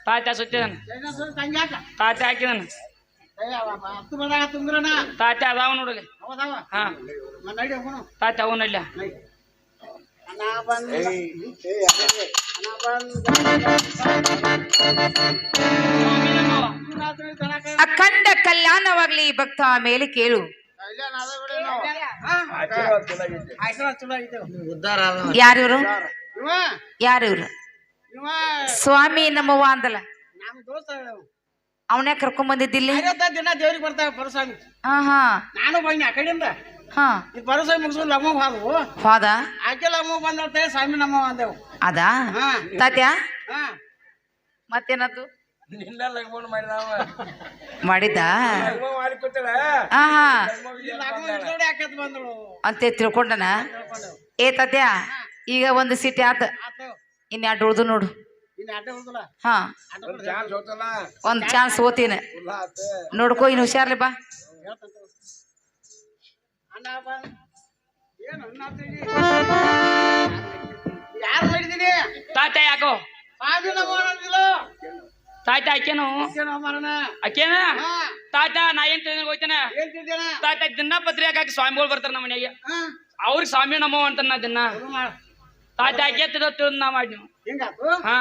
ತಾತ್ಯ ಸುತ್ತಿದನ ತಾತ್ಯ ಹಾಕಿದನ ತಾತ್ಯ ಅದಾವ ನೋಡಲಿ ಹಾ ತಾತ್ಯ ಅವ ನಡ್ಲ ಅಖಂಡ ಕಲ್ಯಾಣವಾಗ್ಲಿ ಭಕ್ತ ಮೇಲೆ ಕೇಳು. ಯಾರಿವ್ರು ಯಾರಿವ್ರು? ಸ್ವಾಮಿ ನಮ್ಮವ್ವ ಅಂದಲ್ಲ, ಅವನೇ ಕರ್ಕೊಂಡ್ ಬಂದಿದ್ದಿಲ್ಲಿ. ದಿನ ದೇವ್ರಿಗೆ ಬರ್ತಾವ ಪರಸ್ವಾಮಿ. ಹಾ ಹಾ ನಾನು ಬನ್ನಿ ಆ ಕಡೆಯಿಂದ ಹಾ ಈ ಪರಸ್ವಾಮಿ ಮುಗಿಸ್ ಲಮ್ಮ ಹಾದು ಹೋದ ಆಕೆ ಲಮ್ಮ ಬಂದ ಸ್ವಾಮಿ ನಮ್ಮ ಅಂದೇವು. ಅದಾ ತಾತ್ಯ ಹಾ ಮತ್ತೇನದು ಮಾಡಿದ್ದ ಹಾ ಹಾ ಬಂದಳು ಅಂತ ತಿಳ್ಕೊಂಡನ. ಏ ತಾತ್ಯ ಈಗ ಒಂದು ಸಿಟಿ ಆತ, ಇನ್ ಎರಡು ಉಳ್ದು ನೋಡು. ಹಾ ಒಂದ್ ಚಾನ್ಸ್ ಓದ್ತೀನಿ ನೋಡ್ಕೋ, ಇನ್ನು ಹುಷಾರ್ಲಿ ಬಾ. ಯಾರು ಮಾಡಿದೀನಿ ತಾತ್ಯ ಯಾಕೋ ತಾತ್ಯ ಆಕೇನು ಆಕೇನ ತಾತ್ಯ ನಾ ಏನ್ ತಿಳ್ದಂಗ ಹೋಗ್ತೇನೆ ತಾತ್ಯ ದಿನ ಪತ್ರಿ ಹಾಕಿ ಸ್ವಾಮಿಗಳು ಬರ್ತಾರ ನಮ್ಮ ಮನೆಗೆ, ಅವ್ರಿಗೆ ಸ್ವಾಮಿ ನಮ್ಮವ ಅಂತ ನಾ ದಿನ ತಾತ್ಯ ಆಕೆ ತಿಳಿದ್ ನಾ ಮಾಡಿ ನೀವು ಹಾ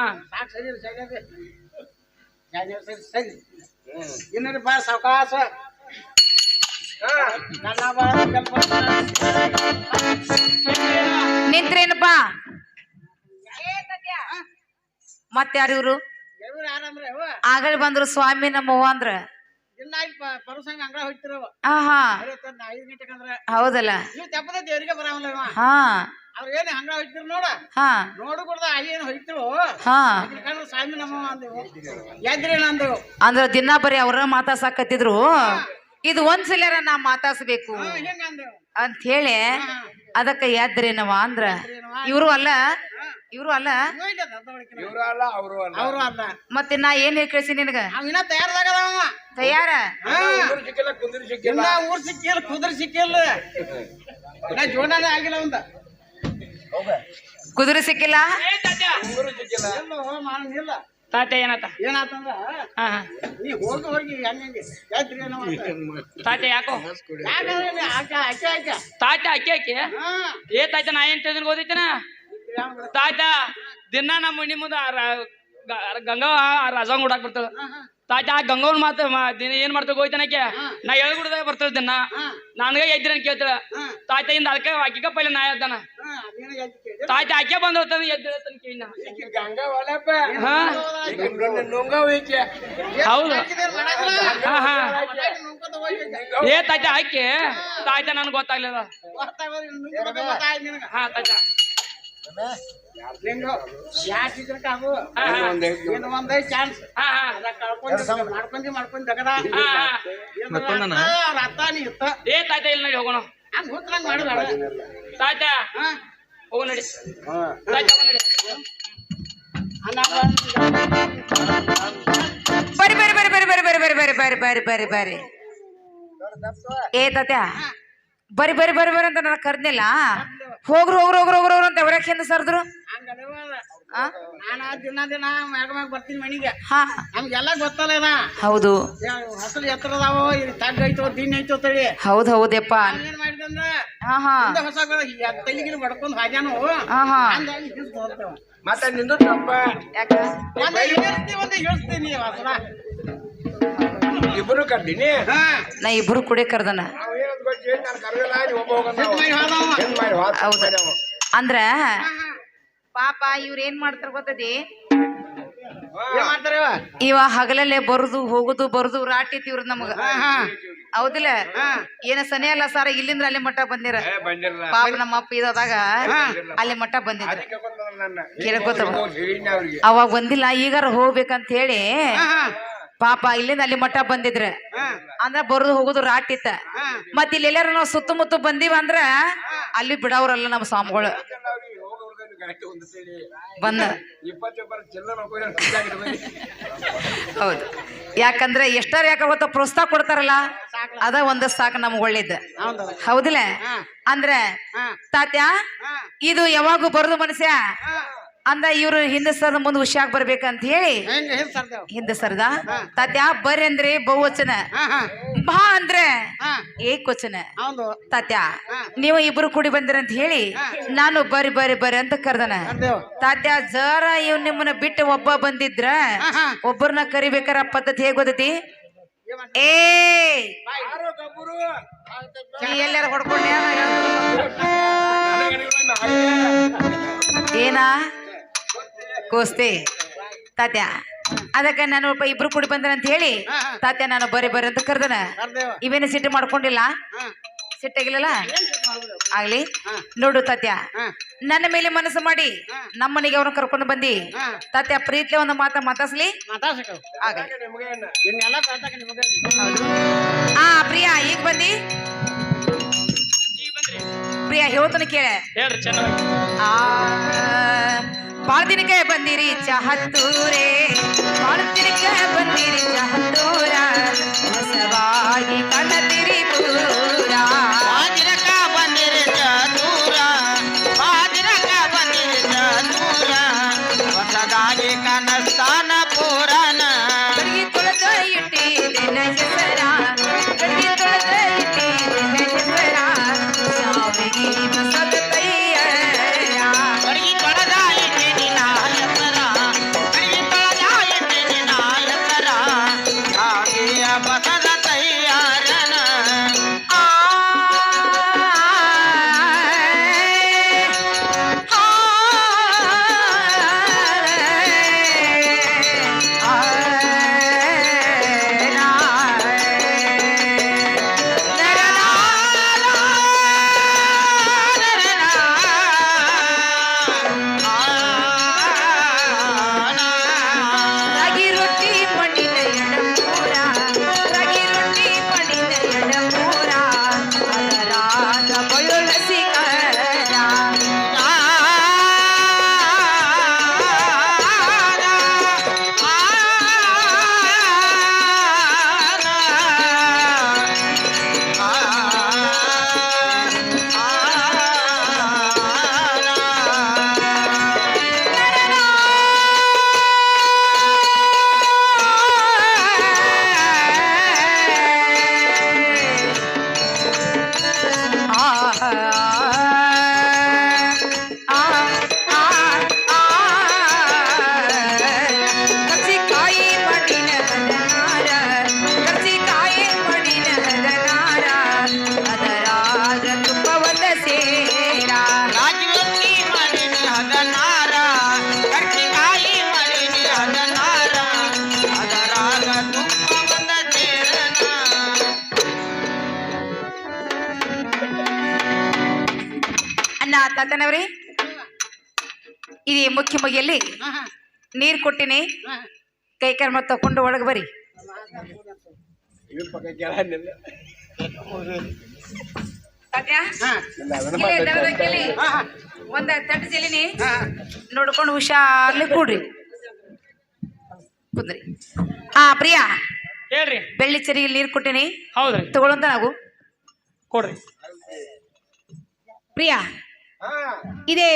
ಇನ್ನೊಂದು ಬಾ ಸಾವಕಾಶ ನಿಂತ್ರೇನಪ್ಪಾ? ಮತ್ತೆ ಯಾರು ಇವ್ರು? ಆಗಲಿ ಬಂದ್ರು ಸ್ವಾಮಿ ನಮ್ಮವ್ವ ಅಂದ್ರ ಪರಸಂಗ ಅಂಗಳ ಹೋಗ್ತಿರವ. ಹಾ ಹಾ 5 ಗಂಟೆಕಂದ್ರ ಹೌದಲ್ಲ. ನೀವು ತಪ್ಪದ ದೇವರಿಗೆ ಬರವಲ್ಲ ಹಾ ಅವ್ರ ಏನ್ ಹಂಗ ಹೋಗ್ತಿರ್ ನೋಡ. ಹಾ ನೋಡು ಕೊಡ್ದ ಏನು ಹೋಗ್ತಿರು ಹಾ ಸ್ವಾಮಿ ನಮ್ಮ ಅಂದೇವು ಯಾದ್ರೇನ ಅಂದೇವು. ಅಂದ್ರ ದಿನ ಬರೀ ಅವ್ರ ಮಾತಾಡ್ಸಾಕತ್ತಿದ್ರು, ಇದು ಒಂದ್ಸಲ ನಾ ಮಾತಾಡ್ಸ್ಬೇಕು ಹೆಂಗ ಅಂದೇವು ಅಂತ ಹೇಳಿ ಅದಕ್ಕ ಯಾದ್ರೇನವ ಅಂದ್ರ ಇವ್ರು ಅಲ್ಲ ಇವ್ರು ಅಲ್ಲ ಅವರು ಅಲ್ಲ. ಮತ್ತೆ ನಾ ಏನ್ ಹೇಳಿ ಕಳ್ಸಿ ನಿನಗ? ಇನ್ನ ತಯಾರದಾಗದವ ತಯಾರ ಊರ್ ಸಿಕ್ಕಿಲ್ಲ ಕುದುರೆ ಸಿಕ್ಕಿಲ್ಲ ಇನ್ನ ಜೋಡಾನೇ ಆಗಿಲ್ಲ ಒಂದ ಕುದುರೆ ಸಿಕ್ಕಿಲ್ಲ. ಇಲ್ಲ ತಾತ್ಯ ಏನತ್ತ ಏನಾತಂದ್ರ ಹಾ ಹಾ ನೀ ಹೋಗಿ ಹೋಗಿ ಹೆಂಗೆ ತಾತ್ಯ ಯಾಕೋ ಆಕೆ ತಾತ್ಯ ಅಕ್ಕಿ ಅಕ್ಕಿ ಏ ತಾತ್ಯ ನಾ ಏನ್ ತಿಳಿದ್ ಓದಿತೇನ ತಾತ್ಯ ದಿನ ನಮ್ಮ ಮನಿ ಮುಂದ ಗಂಗಾ ರಾಜಂಗ್ ಹುಡಾಕ್ ಬರ್ತದ ತಾತ್ಯ ಆ ಗಂಗವ್ನ ಮಾತು ದಿನ ಏನ್ ಮಾಡ್ತಾಗ ಹೋಯ್ತಾನಕ್ಕೆ ನಾ ಎಳ್ಗುಡ್ದಾಗ ಬರ್ತದ ದಿನ ನನಗ ಎದ್ದಿರ ಕೇಳ್ತಾಳ ತಾತ್ಯ ಇಂದ ಅದಕ್ಕೆ ಆಕಿಗ ಪೈಲೆ ನಾ ಎದ್ದಾನ ತಾತ್ಯ ಆಕೆ ಬಂದ ಹೋಗ್ತಾನ ಎದ್ದಿರ ಕೇಳಿನ ಹೌದು ಹಾ ಹಾ ಏ ತಾತ್ಯ ಆಕೆ ತಾತ್ಯ ನನ್ಗೆ ಗೊತ್ತಾಗ್ಲಿಲ್ಲ ಹಾ ತಾತ್ಯ ಚಾನ್ಸ್ ಮಾಡ್ಕೊಂಡಿ ದಗದ ಏ ತಾತ್ಯ ಇಲ್ಲಿ ನಡಿ ಹೋಗೋಣ ಮಾಡಬೇಡ ತಾತ್ಯ ಹೋಗು ನಡಿ ತಾತ್ಯ ಹೋಗು ನಡಿ ಬರ್ರಿ ಬರ್ರಿ ಬರ್ರಿ ಬರ್ರಿ ಬರ್ರಿ ಬರ್ರಿ ಬರ್ರಿ ಬರ್ರಿ ಬರ್ರಿ ಬರ್ರಿ ಬರ್ರಿ ಏ ತಾತ್ಯ ಬರ್ರಿ ಬರ್ರಿ ಬರ್ರಿ ಬರ್ರಿ ಅಂತ ನನ್ನ ಕರ್ದಿಲ್ಲ. ಹೋಗ್ರು ಹೋಗ್ರು ಹೋಗ್ರು ಹೋಗ್ರು ಅಂತ ಎವರಕ್ಷಿಂದ ಸರ್ದ್ರು. ನಾನು ದಿನ ಮ್ಯಾಗ ಬರ್ತೀನಿ ಮನಿಗೆ. ಹಾ ನಮ್ಗೆಲ್ಲ ಗೊತ್ತಲ್ಲ ಹೌದು ಹಸಲು ಎತ್ತರದಾವ ತಗ್ಗ ಐತೋ ದಿನ ಐತೋ ತಳಿ. ಹೌದ್ ಹೌದಪ್ಪ. ಏನ್ ಮಾಡಿದಂದ್ರ ಹಾ ಹಾ ಹೊಸ ತಲೆಗಿನ ಬಡ್ಕೊಂಡ್ ಹಾಜಾನು ಹಾ ಹಾ ಮತ್ತೆ ನಿಂದು ತಪ್ಪ ಯಾಕ ಒಂದು ಹೇಳ್ತೀನಿ ಇಬ್ರು ಕರ್ದೀನಿ. ನಾ ಇಬ್ರು ಕುಡಿ ಕರ್ದನ. ಹೌದ ಅಂದ್ರ ಪಾಪ ಇವ್ರ ಏನ್ ಮಾಡ್ತಾರ ಗೊತ್ತದಿ? ಇವ ಹಗಲಲ್ಲೇ ಬರುದು ಹೋಗುದು ಬರುದು ರಾಟಿತಿ ಇವ್ರ ನಮಗ. ಹೌದಿಲ್ಲ? ಏನ ಸನಿ ಅಲ್ಲ ಸಾರ, ಇಲ್ಲಿಂದ್ರ ಅಲ್ಲಿ ಮಟ್ಟ ಬಂದಿರ. ಪಾಪ ನಮ್ಮ ಅಪ್ಪ ಇದಾಗ ಅಲ್ಲಿ ಮಟ್ಟ ಬಂದಿದ್ರ ಕೇಳ್ಕೊತ ಅವಾಗ ಬಂದಿಲ್ಲ. ಈಗಾರ ಹೋಗ್ಬೇಕಂತ ಹೇಳಿ ಪಾಪ ಇಲ್ಲಿಂದ ಅಲ್ಲಿ ಮಟ್ಟ ಬಂದಿದ್ರ ಅಂದ್ರ ಬರುದು ಹೋಗುದು ರಾಟಿತ್ತ. ಮತ್ ಇಲ್ಲಿ ಎಲ್ಲಾರ ನಾವ್ ಸುತ್ತಮುತ್ತ ಬಂದಿವ ಅಂದ್ರ ಅಲ್ಲಿ ಬಿಡವ್ರಲ್ಲ ನಮ್ಮ ಸ್ವಾಮಿಗಳು ಬಂದ. ಹೌದು, ಯಾಕಂದ್ರೆ ಎಷ್ಟಾರ ಯಾಕ ಗೊತ್ತ ಪ್ರೋತ್ಸಾಹ ಕೊಡ್ತಾರಲ್ಲ ಅದ ಒಂದ ಸಾಕು ನಮ್ಗೆ ಒಳ್ಳೇದ. ಹೌದಿಲ್ಲ? ಅಂದ್ರೆ ತಾತ್ಯ ಇದು ಯಾವಾಗೂ ಬರುದು ಮನುಷ್ಯ ಅಂದ ಇವ್ರು ಹಿಂದೆ ಸರ್ದ ಮುಂದೆ ಹುಷಾಗ್ ಬರ್ಬೇಕಂತ ಹೇಳಿ ಹೆಂಗ ಹೆಂಗ್ ಸರ್ದೇವ್ ಹಿಂದೆ ಸರ್ದ ತಾತ್ಯ ಬರ್ರಿ ಅಂದ್ರೆ ಬಹುವಚನ ಬಾ ಅಂದ್ರೆ ಏಕವಚನ ಹೌದು ತಾತ್ಯ ನೀವು ಇಬ್ರು ಕೂಡಿ ಬಂದಿರಂತ ಹೇಳಿ ನಾನು ಬರ್ರಿ ಬರ್ರಿ ಬರ್ರಿ ಅಂತ ಕರ್ದನ ಸರ್ದೇವ್ ತಾತ್ಯ ಜರ ಇವ್ ನಿಮ್ಮನ್ನ ಬಿಟ್ಟು ಒಬ್ಬ ಬಂದಿದ್ರ ಒಬ್ಬರನ್ನ ಕರಿಬೇಕಾರ ಪದ್ಧತಿ ಹೇಗ್ ಗೊತ್ತೈತಿ ಏ ನೀ ಎಲ್ಲಾರ ಹೊಡ್ಕೊಂಡೆ ಏನಾ ಕೋಸ್ತಿ ತಾತ್ಯ ಅದಕ್ಕೆ ನಾನು ಇಬ್ರು ಕೂಡಿ ಬಂದ್ರ ಅಂತ ಹೇಳಿ ತಾತ್ಯ ನಾನು ಬರ್ರಿ ಬರ್ರಿ ಅಂತ ಕರ್ದನ ಸರ್ದೇವ್ ಇವೇನು ಸಿಟ್ಟು ಮಾಡ್ಕೊಂಡಿಲ್ಲ ಸಿಟ್ಟಾಗಿಲ್ಲ ಆಗ್ಲಿ ನೋಡು ತಾತ್ಯ ನನ್ನ ಮೇಲೆ ಮನಸ್ಸು ಮಾಡಿ ನಮ್ಮನಿಗೆ ಅವ್ರನ್ನ ಕರ್ಕೊಂಡು ಬಂದಿ ತಾತ್ಯ ಪ್ರೀತಿ ಒಂದು ಮಾತಾಡ್ಸ್ಲಿ ಮಾತಾಡ್ಸಕ ಆಗಲಿ ಇನ್ನೆಲ್ಲ ಕಳ್ತಾಕ ನಿಮಗೆ ಪ್ರಿಯಾ ಈಗ ಬಂದಿ ಪ್ರಿಯಾ ಹೇಳ್ತಾನೆ ಕೇಳ ಹೇಳ್ರಿ ಚೆನ್ನಾಗಿ ಬಾಳ ದಿನಕ್ಕೆ ಬಂದಿರಿ ಚಹತ್ತೂರೇ ಬಾಳ ದಿನಕ್ಕೆ ಬಂದಿರಿ ಚಹತ್ತೂರ ಹೊಸವಾಗಿ ಕನತಿರಿ ಪೂರ ಬಾಜಿರಕ ಬಂದಿರಿ ಚತುರ ಬಾಜಿರಕ ಬಂದಿರಿ ಚತುರ ಹೊಸದಾಗಿ ಕನಸ್ತಾನ ಪುರಾಣ ಕಡಿಗೆ ತೊಳೆದ ಇಟ್ಟಿದ್ದೇನ ಹೆಸರ ಕಡಿಗೆ ತೊಳೆದ ಇಟ್ಟಿದ್ದೇನ ಹೆಸರ ಸಾವಿಗೆ ಬಸದ ತಯ್ಯರ ಅಡಿಗೆ ತೊಳೆದ ಇಟ್ಟಿನಿ ನಾಯಕರ ಅಡಿಗೆ ತೊಳೆದ ಇಟ್ಟಿನಿ ನಾಯಕರ ಹಾಗೆಯ ಬಸದ ತಯ್ಯಾರನ ರಾಗಿ ರೊಟ್ಟಿ ಮಣ್ಣಿನ ಎಡಮೂರ ರಾಗಿ ರೊಟ್ಟಿ ಮಣ್ಣಿನ ಎಡಮೂರ ಅದರಾದ ಬಯಲಸಿ ಕರ್ಚಿಕಾಯಿ ಮಣ್ಣಿನ ಹದನಾರ ಕರ್ಚಿಕಾಯಿ ಮಣ್ಣಿನ ಹದನಾರ ಅದರಾಗ ತುಪ್ಪವನ್ನ ಸೇರ ರಾಜವತ್ತಿ ಮಡಿನಿ ಹದನಾರ ಕರ್ಚಿಕಾಯಿ ಮಡಿನಿ ಹದನಾರ ಅದರಾಗ ತುಪ್ಪ ಬಂದ ಸೇರನ ಅಣ್ಣ ತಾತನವ್ರಿ ಇದೇ ಮುಖ್ಯ ಮುಗಿಯಲ್ಲಿ ನೀರ್ ಕೊಟ್ಟಿನಿ ಕೈ ಕರ್ಮ ತಕೊಂಡು ಒಳಗೆ ಬರ್ರಿ ತಾತ್ಯ ಇಲ್ಲೇ ದಡದ ಕೇಳಿ ಒಂದ ತಟ್ಟು ಚೆಲ್ಲಿನಿ ನೋಡ್ಕೊಂಡು ಹುಷಾರ್ಲಿ ಕೂಡ್ರಿ ಕುಂದ್ರಿ ಪ್ರಿಯಾ ಹೇಳ್ರಿ ಬೆಳ್ಳಿ ಚರಿಯಲ್ಲಿ ನೀರ್ ಕೊಟ್ಟಿನಿ ಹೌದ್ರಿ ತಗೊಳ್ಳಂತ ನಾವು ಕೊಡ್ರಿ ಪ್ರಿಯಾ ಇದೇ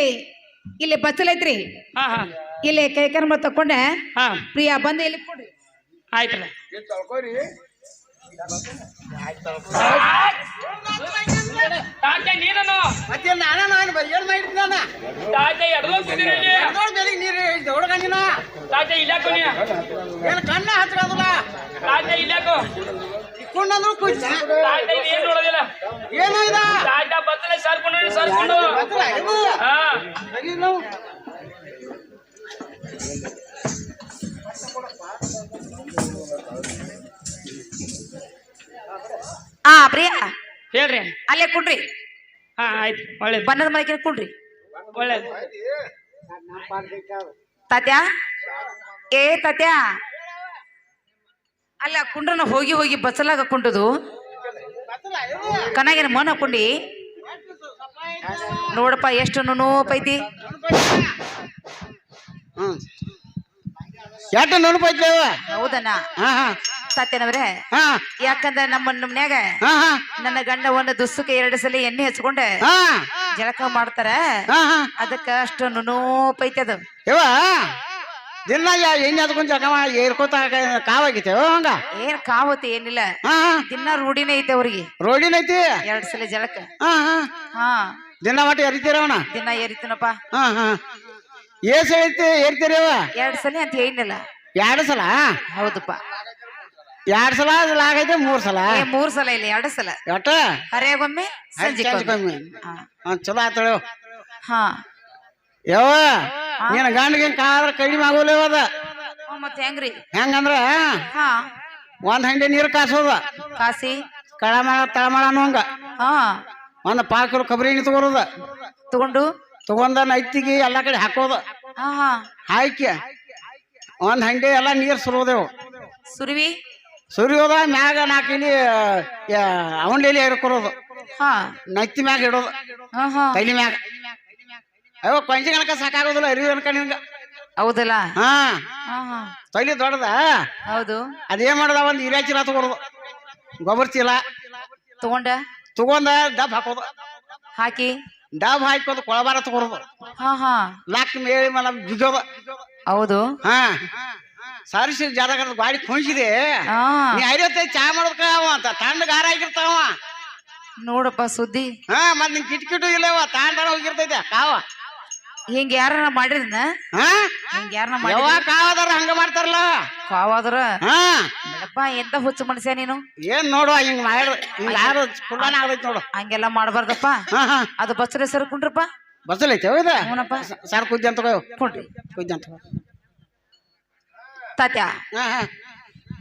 ಇಲ್ಲಿ ಬಚ್ಚಲ್ ಐತ್ರಿ ಹಾ ಹಾ ಇಲ್ಲಿ ಕೈ ಕರ್ಮ ತಕೊಂಡೆ ಹಾ ಪ್ರಿಯಾ ಬಂದು ಇಲ್ಲಿ ಕೊಡ್ರಿ ಆಯ್ತಲ್ಲ ತಾತ್ಯ ನೀರನ್ನು ಮತ್ತೆ ನಾನು ಏನ್ ಮಾಡಿದ್ನ ತಾತ್ಯ ಎಡದೋಗ್ತಿದ್ದೀರಿ ನೀರು ದೊಡ್ಡಗಂಜಿನ ತಾತ್ಯ ಇಲ್ಲಾಕು ನೀ ಏನ್ ಕಣ್ಣ ಹತ್ತಿರದಲ್ಲ ತಾತ್ಯ ಇಲ್ಲಾಕು ಇಕ್ಕೊಂಡಂದ್ರು ಕುಯ್ತ ತಾತ್ಯ ಇದು ಏನ್ ನೋಡೋದಿಲ್ಲ ಏನೋ ಇದ ತಾತ್ಯ ಬತ್ತಲೆ ಸರ್ಕೊಂಡು ಗೊತ್ತಲ್ಲ ಇದು ಹಾ ಸರಿ ನಾವು ಪ್ರಿಯಾ ಹೇಳ್ರಿ ಅಲ್ಲೇ ಕುಡ್ರಿ ಹಾ ಆಯ್ತು ಒಳ್ಳೇದು ಬಣ್ಣದ ಮೈಕಿನ ಕುಡ್ರಿ ಒಳ್ಳೇದು ತಾತ್ಯ ಏ ತಾತ್ಯ ಅಲ್ಲ ಕುಂಡ್ರನ ಹೋಗಿ ಹೋಗಿ ಬಚ್ಚಲಾಗ ಹಾಕೊಂಡದು ಕನಾಗಿನ ಮಣ್ಣು ಹಾಕೊಂಡಿ ನೋಡಪ್ಪ ಎಷ್ಟು ನೋಪೈತಿ ಎಷ್ಟು ನೆನಪೈತಿ ಹೌದಣ್ಣ ಹಾ ಹಾ ತಾತೇನವ್ರೆ ಹಾ ಯಾಕಂದ್ರ ನಮ್ಮ ಮನ್ಯಾಗ ಹಾ ಹಾ ನನ್ನ ಗಂಡ ಒಂದು ದುಸ್ಸಕ್ಕೆ 2 ಸಲ ಎಣ್ಣೆ ಹಚ್ಕೊಂಡ ಹಾ ಜಳಕ ಮಾಡ್ತಾರ ಹಾ ಹಾ ಅದಕ್ಕ ಅಷ್ಟು ನುಣೋಪೈತಿ ಅದು ಇವ ದಿನ ಎಣ್ಣೆ ಅದಕೊಂಡ್ ಜಗ ಏರ್ಕೋತ ಕಾವಾಗೈತೆ ಹಂಗ ಏನ್ ಕಾವತಿ ಏನಿಲ್ಲ ಹಾ ಹಾ ದಿನ ರೂಢಿನೇ ಐತೆ ಅವ್ರಿಗೆ ರೋಡಿನೈತಿ 2 ಸಲ ಜಳಕ ಹಾ ಹಾ ಹಾ ದಿನ ಮಟ್ಟ ಎರಿತೀರವನ ದಿನ ಏರಿತೀನಪ್ಪ ಹಾ ಹಾ ಏಸ್ ಐತಿ ಏರ್ತೀರಿ ಅವ 2 ಸಲ ಅಂತ ಏನಿಲ್ಲ 2 ಸಲ ಹೌದಪ್ಪ 2 ಸಲ ಆಗೈತೆ 3 ಸಲ 3 ಸಲ ಇಲ್ಲ 2 ಸಲ ಒಟ್ಟ ಹರಿಯಾಗೊಮ್ಮೆ ಸಂಜೆಗೊಮ್ಮೆ ಕಮ್ಮಿ ಹಾ ಚಲೋ ಆತಳು ಹಾ ಯವ್ವ ನೀನ್ ಗಂಡಿಗೆ ಕಾದ್ರ ಕಡಿಮೆ ಆಗೋಲೇವ ಅದ ಮತ್ತೆ ಹೆಂಗ್ರಿ ಹೆಂಗಂದ್ರ ಹಾ ಒಂದ್ ಹಂಡೆ ನೀರ್ ಕಾಸೋದ ಕಾಸಿ ಕಳಮಾಳ ತಳಮಾಳ ಅನ್ನೋಂಗ ಹಾ ಒಂದ್ ಪಾಕರು ಕೊಬ್ಬರಿ ಎಣ್ಣೆ ತಗೋರದ ತಗೊಂಡು ತಗೊಂಡ ನೈತಿಗೆ ಎಲ್ಲಾ ಕಡೆ ಹಾಕೋದ ಹಾ ಹಾ ಹಾಕಿ ಒಂದ್ ಹಂಡೆ ಎಲ್ಲಾ ನೀರ್ ಸುರೋದೇವು ಸುರುವಿ ಸುರಿಯೋದ ಮ್ಯಾಗ 4 ಇಲಿ ಅವನ್ಲೆಲಿ ಹೇರ್ಕೊರೋದು ಹಾ ನೈತಿ ಮ್ಯಾಗ ಇಡೋದು ಹಾ ಹಾ ತೈಲಿ ಮ್ಯಾಗ ಅಯ್ಯೋ ಕೊಂಚ ಕಣಕ ಸಾಕಾಗೋದಿಲ್ಲ ಅರಿವಿ ಅನ್ಕ ನಿನ್ಗ ಹೌದಲ್ಲ ಹಾ ಹಾ ಹಾ ತೈಲಿ ದೊಡ್ಡದ ಹೌದು ಅದೇನ್ ಮಾಡದ ಒಂದ್ ಹಿರಿಯ ಚೀಲ ತಗೋರೋದು ಗೊಬ್ಬರ ಚೀಲ ತಗೊಂಡ ಡಬ್ ಹಾಕೋದು ಹಾಕಿ ಡಬ್ ಹಾಕೋದು ಕೊಳಬಾರ ತಗೋರೋದು ಹಾ ಹಾ ನಾಲ್ಕು ಮೇಳಿ ಮಲ ಬಿಗೋದು ಹೌದು ಹಾ ಸಾರಿಸಿ ಜಾದಾಗ ಗಾಡಿ ಕುಣಿಸಿದೆ ಹಾ ನೀ 55 ಚಾ ಮಾಡೋದಕ್ಕ ಅವ ಅಂತ ತಣ್ಣಗ ಹಾರ ಆಗಿರ್ತಾವ ನೋಡಪ್ಪ ಸುದ್ದಿ ಹಾ ಮತ್ ನಿನ್ ಕಿಟ್ಕಿಟು ಇಲ್ಲವ ತಾಂಡ ಹೋಗಿರ್ತೈತೆ ಕಾವ ಹಿಂಗ ಯಾರ ಮಾಡಿದ್ನ ಹಾ ಹಿಂಗ ಯಾರನ್ನ ಯಾವ ಮಾಡಿ ಕಾವದಾರ ಹಂಗ ಮಾಡ್ತಾರಲ್ಲ ಕಾವಾದ್ರ ಹಾ ಬಿಡಪ್ಪ ಎಂತ ಹುಚ್ಚು ಮನುಷ್ಯ ನೀನು ಏನ್ ನೋಡುವ ಹಿಂಗ್ ಮಾಡ ಹಿಂಗ ಯಾರು ಕುಳ್ಳಾನ ಆಗೈತಿ ನೋಡು ಹಂಗೆಲ್ಲ ಮಾಡ್ಬಾರ್ದಪ್ಪ ಹಾ ಹಾ ಅದು ಬಸ್ರ ಹೆಸರು ಕುಂಡ್ರಪ್ಪ ಬಸ್ಸಲ್ಲೈತೆ ಹೌದ ಹೂನಪ್ಪ ಸರ್ ಕುದ್ದಿ ಅಂತ ಕುಂಡ್ರಿ ಕುದ್ದಿ ಅಂತ ತಾತ್ಯ ಹಾ ಹಾ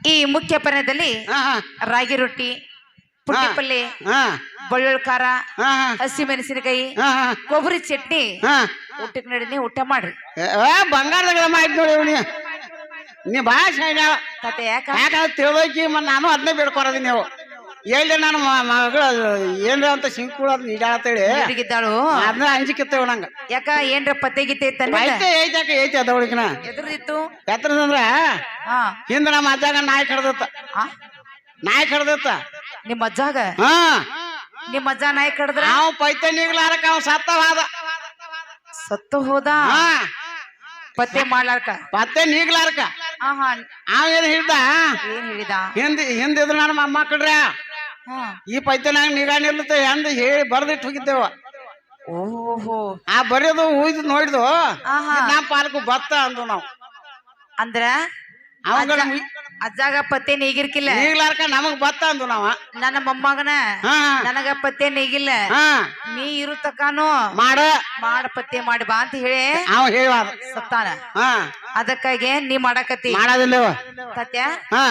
ಈ ಮುಖ್ಯ ಪರ್ಯದಲ್ಲಿ ಹಾ ಹಾ ರಾಗಿ ರೊಟ್ಟಿ ಪುಟ್ಟಿ ಪಲ್ಲೆ ಹಾ ಬೆಳ್ಳುಳ್ಳಿ ಖಾರ ಹಾ ಹಾ ಹಸಿ ಮೆಣಸಿನಕಾಯಿ ಹಾ ಹಾ ಕೊಬ್ಬರಿ ಚಟ್ನಿ ಹಾ ಊಟಕ್ಕೆ ನಡಿನಿ ಊಟ ಮಾಡ್ರಿ ಬಂಗಾರದಾಗ ಆಯ್ತು ನೋಡಿ ಇವ್ನಿ ನೀ ಭಾಳ ಶೈನ ತಾತ ಯಾಕ ಯಾಕಂದ್ರೆ ತಿಳ್ದೋಕಿ ಮತ್ ನಾನು ಅದನ್ನೇ ಬೇಡ್ಕೊರೋದಿ ನೀವು ಹೇಳ್ದೆ ನಾನು ಮಗಳು ಏನ್ರ ಅಂತ ಸಿಂಕುಳ ನೀಡಾತೇಳಿ ಹುಡುಗಿದ್ದಾಳು ಅದನ್ನ ಅಂಜಿಕಿತ್ತೇವ ನಂಗ ಯಾಕ ಏನ್ರ ಪತ್ತೆ ಗೀತೆ ಐತೆ ಐತಾಕ ಐತೆ ಅದವಳಿಕಿನ ಎದುರಿತ್ತು ಎತ್ತರದಂದ್ರ ಹಾ ಹಿಂದ ನಮ್ಮ ಅಜ್ಜಾಗ ನಾಯಿ ಕಡ್ದತ್ತ ಆ? ನಾಯಿ ಕಡ್ದತ್ತ ನಿಮ್ಮ ಅಜ್ಜಾಗ ಹಾ ನಿಮ್ಮ ಅಜ್ಜ ನಾಯಿ ಕಡದ್ರ ಅವ ಪೈತೆ ನೀಗ್ಲಾರಕ ಅವ ಸತ್ತವಾದ ಸತ್ತು ಹೋದ ಹಾ ಪತ್ತೆ ಮಾಡ್ಲಾರ್ಕ ಪತ್ತೆ ನೀಗ್ಲಾರಕ ಹಾ ಹಾ ಅವ ಏನ್ ಹಿಡ್ದ ಏನ್ ಹೇಳಿದ ಹಿಂದಿದ್ರು ನನ್ನ ಅಮ್ಮ ಕಡ್ರ ಹಾ ಈ ಪೈತೆನಾಗ ನಿಗಾ ನಿಲ್ಲುತ್ತೆ ಎಂದು ಹೇಳಿ ಬರ್ದಿಟ್ಟು ಹೋಗಿದ್ದೇವ ಓಹೋ ಆ ಬರೆಯೋದು ಉಯ್ದು ನೋಡಿದ್ವು ಆಹಾ. ನಮ್ಮ ಪಾಲಕು ಬತ್ತ ಅಂದು ನಾವು ಅಂದ್ರ ಅವಂಗ ಅಜ್ಜಾಗ ಪತ್ತೆ ನೀಗಿರ್ಕಿಲ್ಲ ಈಗ್ಲಾರ್ಕ ನಮಗ್ ಬತ್ತ ಅಂದು ನಾವ ನನ್ನ ಮೊಮ್ಮಗನ ಹಾ ನನಗ ಪತ್ತೆ ನೀಗಿಲ್ಲ ಹಾ ನೀ ಇರು ತಕಾನು ಮಾಡ ಮಾಡ ಪತ್ತೆ ಮಾಡಿ ಬಾ ಅಂತ ಹೇಳಿ ಅವ ಹೇಳುವ ಸತ್ತಾನ ಹಾ ಅದಕ್ಕಾಗಿ ನೀ ಮಾಡಕತ್ತಿ ಮಾಡೋದಿಲ್ಲವ ಸತ್ಯ ಹಾ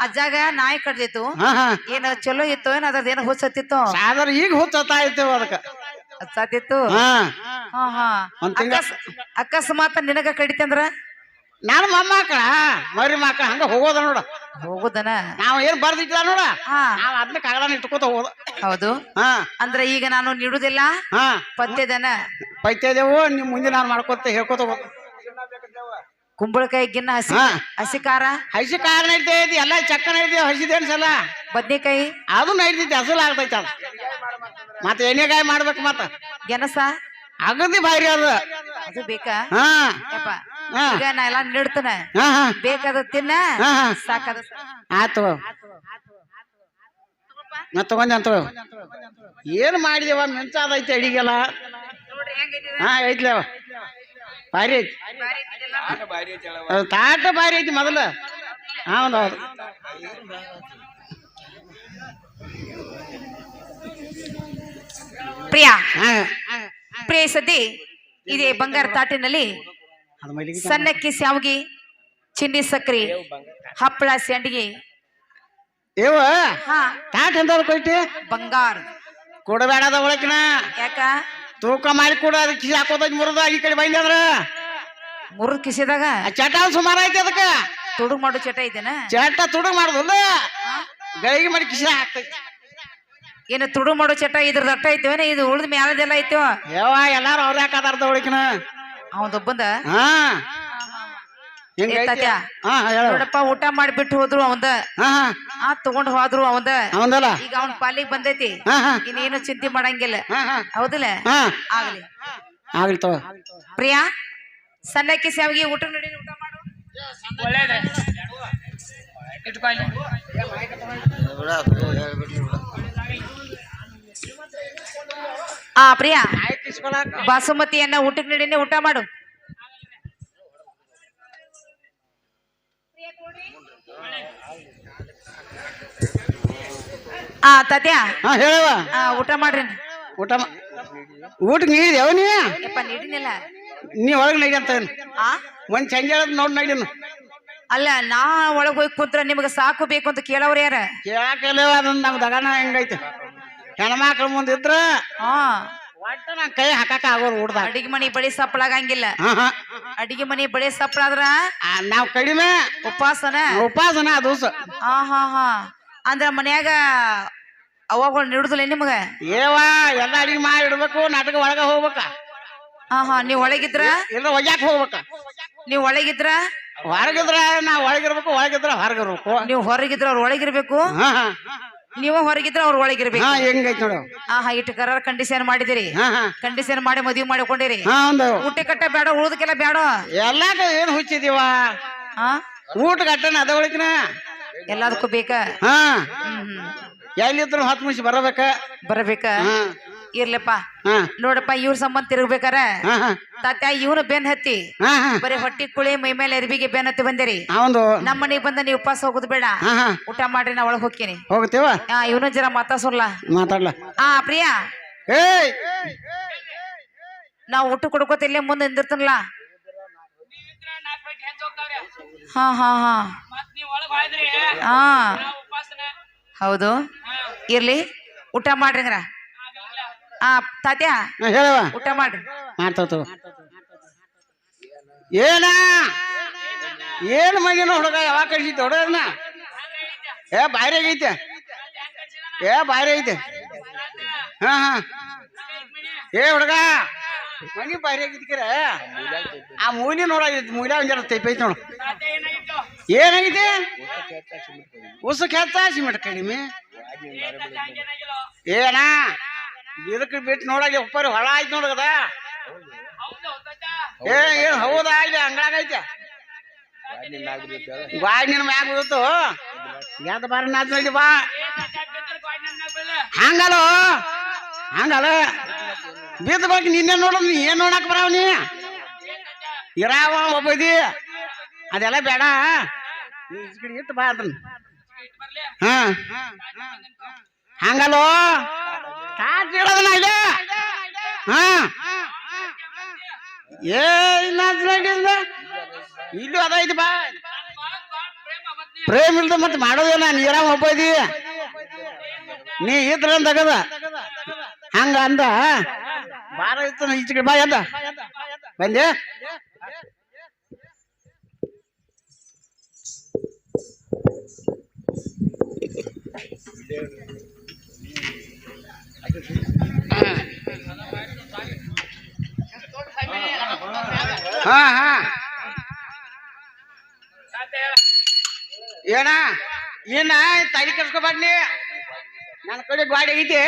ಅಜ್ಜಾಗ ನಾಯಿ ಕಡ್ದಿತ್ತು ಹಾ ಹಾ ಏನ ಚಲೋ ಇತ್ತು ಏನ ಅದ್ರದೇನು ಹುಚ್ಚತ್ತಿತ್ತು ಸಾದರ ಈಗ ಹುಚ್ಚತಾ ಇರ್ತೇವ ಅದಕ್ಕ ಸತ್ತಿತ್ತು ಹಾ ಹಾ ಹಾ ಒಂದ್ ತಿಂಗ ಅಕಸ್ಮಾತ್ ನಿನಗ ಕಡಿತಂದ್ರ ನಾನು ಮೊಮ್ಮಕ್ಕಳ ಮರಿ ಮಕ್ಕಳ ಹಂಗ ಹೋಗೋದ ನೋಡ ಹೋಗುದನ ನಾವ್ ಏನ್ ಬರ್ದಿಟ್ಲ ನೋಡ ಹಾ ನಾವ್ ಅದನ್ನ ಕಾಗದಾನ ಇಟ್ಕೋತ ಹೋಗೋದ ಹೌದು ಹಾ ಅಂದ್ರ ಈಗ ನಾನು ನೀಡುದಿಲ್ಲ ಹಾ ಪತ್ತೆದನ ಪೈತೇದೇವು ನಿಮ್ ಮುಂದೆ ನಾನು ಮಾಡ್ಕೋತ ಹೇಳ್ಕೋತ ಹೋಗೋದು ಕುಂಬಳಕಾಯಿ ಗಿನ್ನ ಹಸಿ ಹಾ. ಹಸಿ ಖಾರ ಹಸಿ ಕಾರ್ ನೈತೈತಿ ಎಲ್ಲ ಚಕ್ಕ ನೈತಿ ಹಸಿದೇನ್ಸಲ್ಲ ಬದ್ನಿಕಾಯಿ ಅದು ನೈತೈತಿ ಹಸಲ್ ಆಗ್ತೈತಿ ಅದು ಮತ್ತೆ ಎಣ್ಣೆಕಾಯಿ ಮಾಡ್ಬೇಕು ಮತ್ತ ಗೆಣಸ ಅಗದಿ ಭಾರಿ ಅದು ಅದು ಬೇಕಾ ಹಾ ಯಪ್ಪ ಹಾ. ಈಗ ನಾ ಎಲ್ಲಾ ನೀಡ್ತೇನೆ ಹಾ ಹಾ ಬೇಕಾದ ತಿನ್ನ ಹಾ ಹಾ ಸಾಕದ ಆತು ನಾ ತಗೊಂಡೆ ಅಂತ ಏನ್ ಮಾಡಿದೇವ ಮೆಂಚಾದೈತಿ ಅಡಿಗೆಲ್ಲ ಹಾ ಐತ್ಲೇವ ಭಾರಿ ಐತಿ ಅದು ತಾಟ ಭಾರಿ ಐತಿ ಮೊದಲು ಹೌದು ಹೌದು ಪ್ರಿಯಾ ಹಾ ಪ್ರಿಯ ಸದ್ದಿ ಇದೇ ಬಂಗಾರ ತಾಟಿನಲ್ಲಿ ಅದು ಮೈಲಿಗೆ ಸಣ್ಣಕ್ಕಿ ಸ್ಯಾವ್ಗಿ ಚಿನ್ನಿ ಸಕ್ರಿ ಹಪ್ಪಳ ಸಂಡಿಗೆ ಏವ ಹಾ ತಾಟ ಎಂತ ಕೊಯ್ತಿ ಬಂಗಾರ ಕೊಡಬೇಡದ ಒಳಕಿನ ಯಾಕ ತೂಕ ಮಾಡಿ ಕೊಡ ಅದಕ್ಕೆ ಕಿಸಿ ಹಾಕೋದೈತಿ ಮುರಿದ ಈ ಕಡೆ ಬಂದ್ರ ಮುರಿದ್ ಕಿಸಿದಾಗ ಚಟ ಸುಮಾರು ಐತಿ ಅದಕ್ಕ ತುಡುಗ್ ಮಾಡೋ ಚಟ ಐತೆನ ಚಟ ತುಡುಗ್ ಮಾಡುದಿಲ್ಲ ಗಳಿಗೆ ಮಾಡಿ ಕಿಸಿ ಹಾಕ್ತೈತಿ ಏನು ತುಡು ಮಾಡೋ ಚಟ ಇದ್ರದ್ದು ಅಟ್ಟ ಐತೇನ ಇದು ಉಳ್ದ ಮ್ಯಾಲದೆಲ್ಲ ಐತೋ ಯಾವ ಎಲ್ಲಾರು ಅವ್ರ ಯಾಕದಾರ್ದ ಒಳಕಿನ ಅವನದೊಬ್ಬಂದ ಹಾ ಹಿಂಗ ತಾತ್ಯ ಹಾ ಹೇಳ ನೋಡಪ್ಪ ಊಟ ಮಾಡಿಬಿಟ್ಟು ಹೋದ್ರು ಅವಂದ ಹಾ ಹಾ ಆ ತಗೊಂಡ್ ಹೋದ್ರು ಅವಂದ ಅವಂದಲ್ಲ ಈಗ ಅವನ್ ಪಾಲಿಗೆ ಬಂದೈತಿ ಹಾ ಹಾ ಇನ್ನೇನು ಚಿಂತೆ ಮಾಡಂಗಿಲ್ಲ ಹಾ ಹಾ ಹೌದಿಲ್ಲ ಹಾ ಆಗ್ಲಿ ಆಗ್ಲಿ ತಗೋ ಪ್ರಿಯಾ ಸಣ್ಣಕ್ಕಿ ಸ್ಯಾವಿಗೆ ಊಟ ನಡಿ ಊಟ ಮಾಡು ಒಳ್ಳೇದೆ ಇಟ್ಕೊ ಇಲ್ಲಿ. ಪ್ರಿಯಾ ಬಾಸುಮತಿಯನ್ನ ಊಟಕ್ಕೆ ನಡಿನೇ ಊಟ ಮಾಡು ತಾತ್ಯ ಹಾ ಹೇಳವ ಊಟ ಮಾಡ್ರಿ ಊಟ ಊಟಕ್ಕೆ ನೀಡಿದೆವ ನೀ ಯಪ್ಪ ನೀಡಿನಿಲ್ಲ ನೀ ಒಳಗೆ ನಡಿ ಅಂತ ಆ ಒಂದ್ ಚಂಜ ನೋಡ್ ನಡಿನ ಅಲ್ಲ ನಾ ಒಳಗ್ ಹೋಗಿ ಕುಂತ್ರ ನಿಮ್ಗೆ ಸಾಕು ಬೇಕು ಅಂತ ಕೇಳವ್ರ ಯಾರ ಕೇಳಾಕಲ್ಲೇವ ಅದನ್ನ ನಮ್ ದಗಾನ ಹೆಂಗೈತೆ ಹೆಣ್ಮಕ್ಳ ಮುಂದೆ ಇದ್ರ ಹಾ ಒಟ್ಟ ನಾ ಕೈ ಹಾಕಾಕ ಆಗೋರು ಊಟದಾಗ ಅಡಿಗೆ ಮನಿ ಬಳಿ ಸಪ್ಪಳಾಗಂಗಿಲ್ಲ ಹಾ ಹಾ ಅಡಿಗೆ ಮನಿ ಬಳಿ ಸಪ್ಪಳಾದ್ರ ನಾವ್ ಕಡಿಮೆ ಉಪವಾಸನ ಉಪವಾಸನ ಆ ದಿವಸ ಹಾ ಅಂದ್ರ ಮನ್ಯಾಗ ಅವಾಗಳು ನೀಡುದಿಲ್ಲ ನಿಮಗ ಏವಾ ಎಲ್ಲ ಅಡಿಗೆ ಮಾಡಿ ಇಡ್ಬೇಕು ನಾಟಕ ಒಳಗ ಹೋಗ್ಬೇಕ ನೀವ್ ಒಳಗಿದ್ರ ಇಲ್ಲ ಒಗ್ಯಾಕ ಹೋಗ್ಬೇಕ ನೀವ್ ಒಳಗಿದ್ರ ಹೊರಗಿದ್ರ ನಾವ್ ಒಳಗಿರ್ಬೇಕು ಒಳಗಿದ್ರ ಹೊರಗಿರ್ಬೇಕು ನೀವ್ ಹೊರಗಿದ್ರ ಅವ್ರ ಒಳಗಿರ್ಬೇಕು ಹಾ ಹಾ ನೀವು ಹೊರಗಿದ್ರ ಅವ್ರ ಒಳಗಿರ್ಬೇಕು ಹಾ ಹೆಂಗೈತಿ ನೋಡು ಇಟ್ಟು ಕರಾರ್ ಕಂಡೀಷನ್ ಮಾಡಿದಿರಿ ಹಾ ಹಾ ಕಂಡೀಷನ್ ಮಾಡಿ ಮದ್ವಿ ಮಾಡಿಕೊಂಡಿರಿ ಹಾ ಒಂದು ಊಟ ಕಟ್ಟ ಬೇಡ ಉಳ್ದಕ್ಕೆಲ್ಲ ಬೇಡ ಎಲ್ಲಾಕ ಏನ್ ಹುಚ್ಚಿದೀವ ಹಾ ಊಟ ಕಟ್ಟನ ಅದ ಒಳಗಿನ ಎಲ್ಲದಕ್ಕೂ ಬೇಕ ಹಾ ಹ್ಮ್ ಎಲ್ಲಿದ್ರು 10 ನಿಮಿಷ ಬರಬೇಕ ಹಾ ಇರ್ಲಪ್ಪ ಹಾ ನೋಡಪ್ಪ ಇವ್ರ ಸಂಬಂಧ ತಿರುಗ್ಬೇಕಾರ ಹಾ ಹಾ ತಾತ್ಯ ಇವನು ಬೆನ್ ಹತ್ತಿ ಹಾ ಹಾ ಬರೀ ಹೊಟ್ಟಿ ಕುಳಿ ಮೈ ಮೇಲೆ ಅರಿಬಿಗೆ ಬೆನ್ ಹತ್ತಿ ಬಂದಿರಿ ಒಂದು ನಮ್ಮ ಮನೆಗ್ ಬಂದ ನೀವು ಉಪವಾಸ ಹೋಗುದು ಬೇಡ ಹಾ ಹಾ ಊಟ ಮಾಡ್ರಿ ನಾ ಒಳಗ್ ಹೋಗ್ತೀನಿ ಹೋಗ್ತೇವ ಇವನು ಜರ ಮಾತಾಡ್ಸೋಲ್ಲ ಮಾತಾಡ್ಲ ಪ್ರಿಯಾ ಏಯ್ ನಾವ್ ಊಟ ಕೊಡ್ಕೋತ ಇಲ್ಲೇ ಮುಂದೆ ನಿಂದಿರ್ತನಲ್ಲ ನೀವಿದ್ರ 4 ಪ್ಲೇಟ್ ಹೆಚ್ಚು ಹೋಗ್ತಾವ್ರೆ. ಹಾ ಮತ್ ನೀವ್ ಒಳಗ್ ಹೋಯ್ದ್ರಿ ಹಾ ನಾವು ಉಪವಾಸನ ಹೌದು ಇರ್ಲಿ ಊಟ ಮಾಡ್ರಿಂಗ್ರ ತಾತ್ಯ ಹೇಳವ ಊಟ ಮಾಡ್ರಿ ಮಾಡ್ತಾವ ಏನ್ ಮಗಿನ ಹುಡುಗ ಯಾವಾಗ ಕಳ್ಸಿತ್ತು ಹುಡುಗನ ಬಾಯ್ರೆ ಐತೆ ಬಾಯ್ರೆ ಐತೆ ಹಾ ಹಾ ಹುಡುಗ ಮನಿ ಬಾಯ್ರೆ ಆಗಿದ್ಕರ ಆ ಮೂಲಿ ನೋಡಾಗಿತ್ತು ಮೂಲ ಒಂದ್ ಜರ ತೆಪ್ಪೈತಿ ನೋಡು ಏನಾಗಿದೆ ಉಸಕ್ ಹೆಚ್ಚ ಸಿಮೆಂಟ್ ಕಡಿಮೆ ಏನ ಇದಕ್ಕೆ ಬಿಟ್ಟು ನೋಡಲ್ಲಿ ಒಪ್ಪರಿ ಹೊಳ ಆಯ್ತು ನೋಡಗದ ಏನ್ ಹೌದಾ ಇಲ್ಲಿ ಹಂಗಾಗೈತೆ ಗಾಡಿ ನಿನ್ ಮ್ಯಾಗ ಬಿಡುತ್ತು ಯಾವ್ದ ಬಾರ ನಾಚ್ ನೋಡಿ ಬಾ ಹಂಗಲ್ಲ ಬಿದ್ದ ಬಗ್ಗೆ ನಿನ್ನೆ ನೋಡ ನೀ ಏನ್ ನೋಡಕ್ ಬರಾವ ನೀ ಇರಾವ ಒಬ್ಬದಿ ಅದೆಲ್ಲ ಬೇಡ ಇಟ್ಟು ಬಾ ಅದನ್ನ ಹಾ ಹಂಗಲ್ಲೋ ಕಾಟ್ ಇಡೋದನ್ನ ಇಲ್ಲ ಹಾ ಏನಿಲ್ಲ ಇಲ್ಲೂ ಅದೈತಿ ಬಾ ಪ್ರೇಮ್ ಇಲ್ದ ಮತ್ತೆ ಮಾಡೋದೇನ ನೀರಾಮ ಒಬ್ಬದಿ ನೀ ಇದ್ರ ತಗದ ಹಂಗ ಅಂದ ಬಾರ ಇತ್ತು ಈಚೆ ಬಾ ಅಂದ ಬಂದೆ ಹಾ ಹಾ ಏನ ಏನ ತಲೆ ಕೆಡ್ಸ್ಕೊಬಾಡ್ನಿ ನನ್ನ ಕಡೆ ಗಾಡಿ ಐತಿ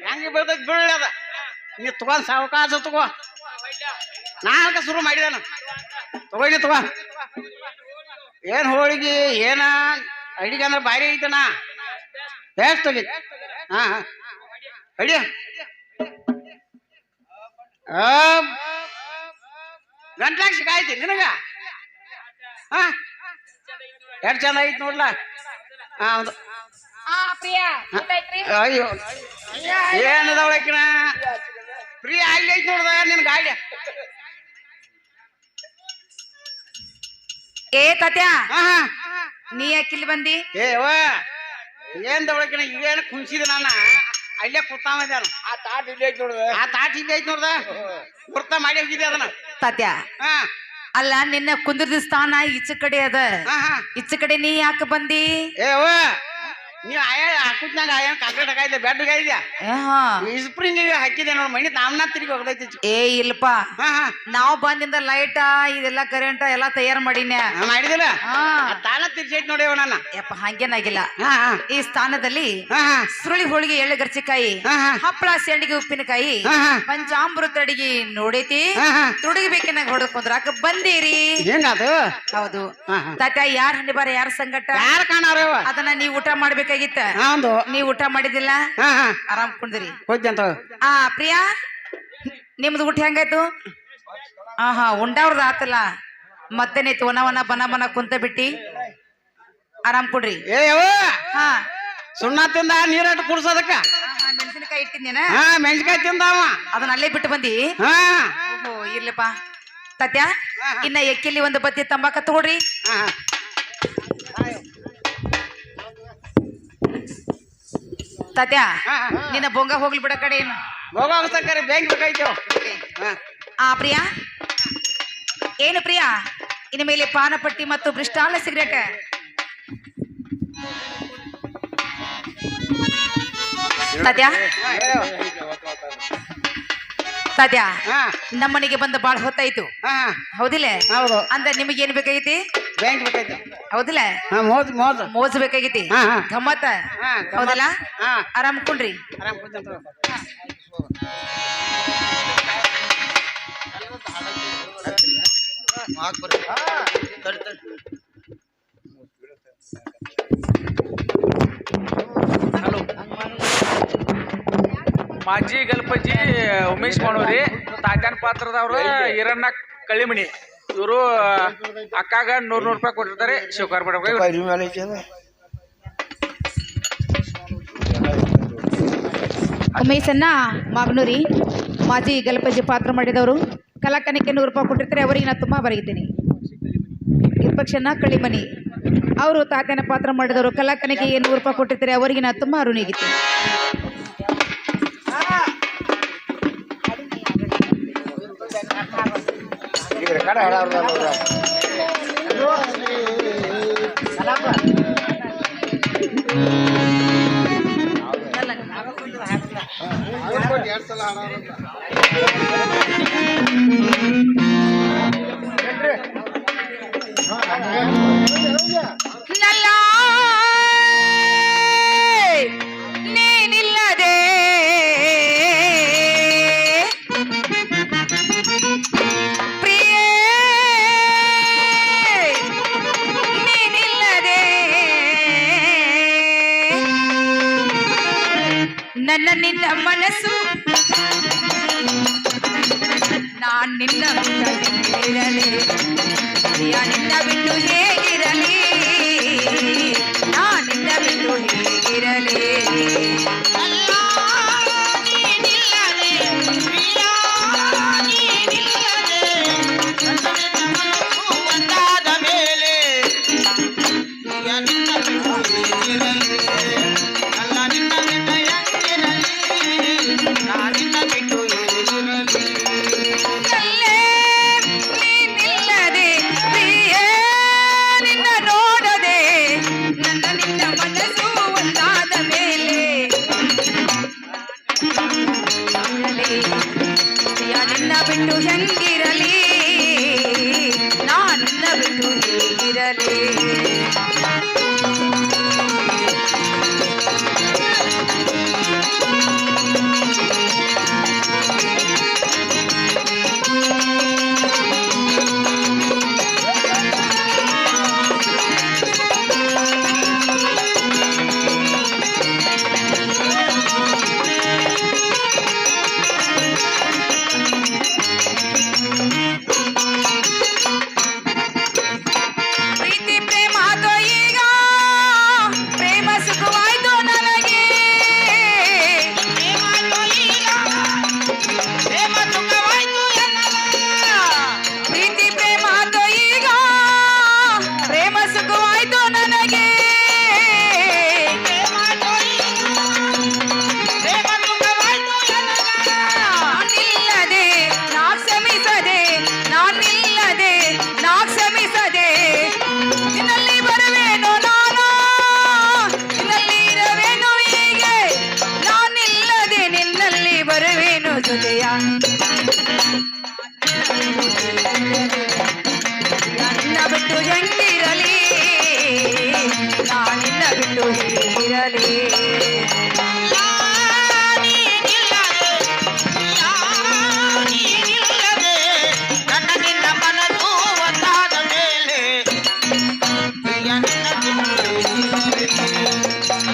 ಹೆಂಗೆ ಬರ್ತೈತಿ ಬೀಳದ ನೀ ತಗೊಂಡ್ ಸಾವಕಾಶ ತಗೋ ನಾಲ್ಕ ಶುರು ಮಾಡಿದಾನ ತಗೋಯ್ನಿ ತಗೋ ಏನ್ ಹೋಳಿಗೆ ಏನ ಅಡಿಗೆ ಅಂದ್ರೆ ಭಾರಿ ಐತನ ಎಷ್ಟು ಆಗೈತಿ ಹಾ ಹಾ ಅಡಿ ಗಂಟ್ಲಾಗ ಸಿಗಾಯ್ತಿ ನಿನಗ ಹಾ ಎಷ್ಟು ಚಂದ ಐತಿ ನೋಡ್ಲಾ ಹೌದು ಅಯ್ಯೋ ಏನದವಳಕಿನ ಫ್ರೀ ಅಲ್ಲಿ ಐತಿ ನೋಡ್ದ ನಿನ್ ಗಾಡಿ ತಾತ್ಯ ಹಾ ಹಾ ನೀ ಯಾಕಿಲ್ಲಿ ಬಂದಿ ಏನ್ ದವಳಕಿನ ಈಗೇನು ಕುಣಿಸಿದ ನನ್ನ ಅಲ್ಲೇ ಕೂತಾಮದಾನ ಆ ತಾಟ್ ಇಲ್ಲಿ ಐತಿ ನೋಡ್ದ ಗುರ್ತ ಮಾಡಿ ಹೋಗಿದ್ದೆ ಅದನ್ನ ತಾತ್ಯ ಹಾ ಅಲ್ಲ ನಿನ್ನ ಕುಂದಿರ್ದ ಸ್ಥಾನ ಈಚ ಕಡೆ ಅದ ಹಾ ಹಾ ಈಚ ಕಡೆ ನೀ ಯಾಕೆ ಬಂದಿ ನೀವ್ ಹಾಕುತ್ನಾಗ ಏನ್ ಕಾಕ್ರೆಟ್ ಹಾಕೈತೆ ಬೆಡ್ ಇದೆಯಾ ಹಾ ಸ್ಪ್ರಿಂಗ್ ಹಾಕಿದೆ ನೋಡ್ ಮನಿ ತಾಮ್ನ ತಿರುಗಿ ಹೋಗದೈತಿ ಏ ಇಲ್ಪ ಹಾ ಹಾ ನಾವ್ ಬಂದಿಂದ ಲೈಟ ಇದೆಲ್ಲ ಕರೆಂಟ್ ಎಲ್ಲಾ ತಯಾರು ಮಾಡಿನ ಮಾಡಿದಿಲ್ಲ ಹಾ ತಾಳ ತಿರ್ಸೈತಿ ನೋಡಿ ನನ್ನ ಯಪ್ಪ ಹಂಗೇನಾಗಿಲ್ಲ ಹಾ ಹಾ ಈ ಸ್ಥಾನದಲ್ಲಿ ಹಾ ಹಾ ಸುರುಳಿ ಹೋಳಿಗೆ ಎಳ್ಳು ಗರ್ಚಿಕಾಯಿ ಹಾ ಹಾ ಹಪ್ಪಳ ಸೆಂಡಿಗೆ ಉಪ್ಪಿನಕಾಯಿ ಹಾ ಹಾ ಪಂಚಾಮೃತ ಅಡಿಗೆ ನೋಡೈತಿ ಹಾ ಹಾ ತುಡುಗಿ ಬೇಕನ್ನಾಗ ಹೊಡೆದ್ ಕುಂದ್ರಾಕ ಬಂದೀರಿ ಹೆಂಗದು ಹೌದು ಹಾ ಹಾ ತಾತ ಯಾರ ಹಂಡಿಬಾರ ಯಾರ ಸಂಗಟ ಯಾರು ಕಾಣಾರವ ಅದನ್ನ ನೀವ್ ಊಟ ಮಾಡ್ಬೇಕಾಗಿತ್ತ ಹೌದು ನೀವ್ ಊಟ ಮಾಡಿದಿಲ್ಲ ಹಾ ಹಾ ಆರಾಮ್ ಕುಂದ್ರಿ ಹೋಗ್ತಿ ಅಂತ ಆ ಪ್ರಿಯಾ ನಿಮ್ದು ಊಟ ಹೆಂಗಾಯ್ತು ಹಾ ಉಂಡವ್ರದ್ದು ಆತಲ್ಲ ಮತ್ತೇನೈತಿ ಒನ ಬನ ಕುಂತ ಬಿಟ್ಟಿ ಆರಾಮ್ ಕೊಡ್ರಿ ಏ ಯವ್ವ ಹಾ ಸುಣ್ಣ ತಿಂದ ನೀರಟ್ಟು ಕುಡ್ಸೋದಕ್ಕ ಮೆಣಸಿನಕಾಯಿ ಇಟ್ಟಿದ್ದೇನ ಹಾ ಮೆಣಸಿನ್ಕಾಯಿ ತಿಂದಾವ ಅದನ್ನ ಅಲ್ಲೇ ಬಿಟ್ಟು ಬಂದಿ ಹಾ ಓಹೋ ಇರ್ಲಪ್ಪ ಸತ್ಯ ಇನ್ನ ಎಕ್ಕಿಲಿ ಒಂದು ಬತ್ತಿ ತಂಬಾಕ ತಗೊಳ್ರಿ ಹಾ ಸತ್ಯ ಹಾ ನಿನ್ನ ಬೊಂಗ ಹೋಗ್ಲಿ ಬಿಡ ಕಡೆ ಏನು ಹೋಗೋಗ್ಸಕ್ಕರೆ ಬ್ಯಾಂಕ್ ಬೇಕಾಯ್ತು ಹಾ ಆ ಪ್ರಿಯಾ ಏನು ಪ್ರಿಯಾ ಇನ್ನು ಮೇಲೆ ಪಾನಪಟ್ಟಿ ಮತ್ತು ಬ್ರಿಸ್ಟಾಲ ಸಿಗರೇಟ್ ಸತ್ಯ ಸತ್ಯ ಹಾ ನಮ್ಮನೆಗೆ ಬಂದ ಬಾಳ್ ಹೊತ್ತಾಯ್ತು ಹಾ ಹೌದಿಲ್ಲ ಹೌದು ಅಂದ್ರ ನಿಮಗೆ ಏನ್ ಬೇಕಾಗೈತಿ ಬ್ಯಾಂಕ್ ಬೇಕಾಯ್ತು ಹೌದಿಲ್ಲ ಹಾ ಮೋಜ್ ಮೋಜ್ ಮೋಜ್ ಬೇಕಾಗೈತಿ ಹಾ ಹಾ ಗಮ್ಮತ್ತ ಹಾ ಹೌದಲ್ಲ ಹಾ ಆರಾಮ್ ಕುಂಡ್ರಿ ಆರಾಮ್ ಕೂತ್ಕೊಂತ ಮಾಜಿ ಗಲ್ಪಜ್ಜಿ ಉಮೇಶ್ ಮಾಡೋರಿ ತಾತ್ಯಾನ ಪಾತ್ರದವ್ರು ಈರಣ್ಣ ಕಳಿಮಣಿ ಇವರು ಅಕ್ಕಾಗ 100 ರೂಪಾಯಿ ಕೊಟ್ಟಿರ್ತಾರೆ ಶಿವಕಾರ್ ಮಾಡ್ಬೇಕು ಉಮೇಶನ್ನ ಮಾಗನೂರಿ ಮಾಜಿ ಗಲ್ಪಜ್ಜಿ ಪಾತ್ರ ಮಾಡಿದವರು ಕಲಾಕನಿಕೆ 100 ರೂಪಾಯಿ ಕೊಟ್ಟಿರ್ತಾರೆ ಅವರಿಗೆ ನಾನು ತುಂಬ ಬರೀತೀನಿ ವಿಪಕ್ಷನ ಕಳಿಮನಿ ಅವರು ತಾತನ ಪಾತ್ರ ಮಾಡಿದವರು ಕಲಾಕನಿಕೆ 100 ರೂಪಾಯಿ ಕೊಟ್ಟಿರ್ತಾರೆ ಅವರಿಗೆ ನಾನು ತುಂಬ ಋಣಿಗಿದ್ದೀನಿ ನಲ್ಲ ನೀನಿಲ್ಲದೆ ಪ್ರಿಯೇ ನೀನಿಲ್ಲದೆ ನನ್ನ ನಿನ್ನ ಮನಸ್ಸು ನಾನ್ ನಿನ್ನ ಬಿಟ್ಟರೆ ನಿನ್ನ ಬಿಟ್ಟು ಹೇಗಿರಲಿ ನಾನ್ ನಿನ್ನ ಬಿಟ್ಟು ಹೇಗಿರಲಿ ನೀನಿಲ್ಲದೆ ಪ್ರಿಯೇ ನಿನ್ನ ನೋಡದೆ ನನ್ನ ನಿನ್ನ ಮನಸ್ಸು ಒಂದಾದ ಮೇಲೆ ನಿನ್ನ ಬಿಟ್ಟು ಹೆಂಗಿರಲಿ ನಾನು ನಿನ್ನ ಬಿಟ್ಟು ಹೇಗಿರಲಿ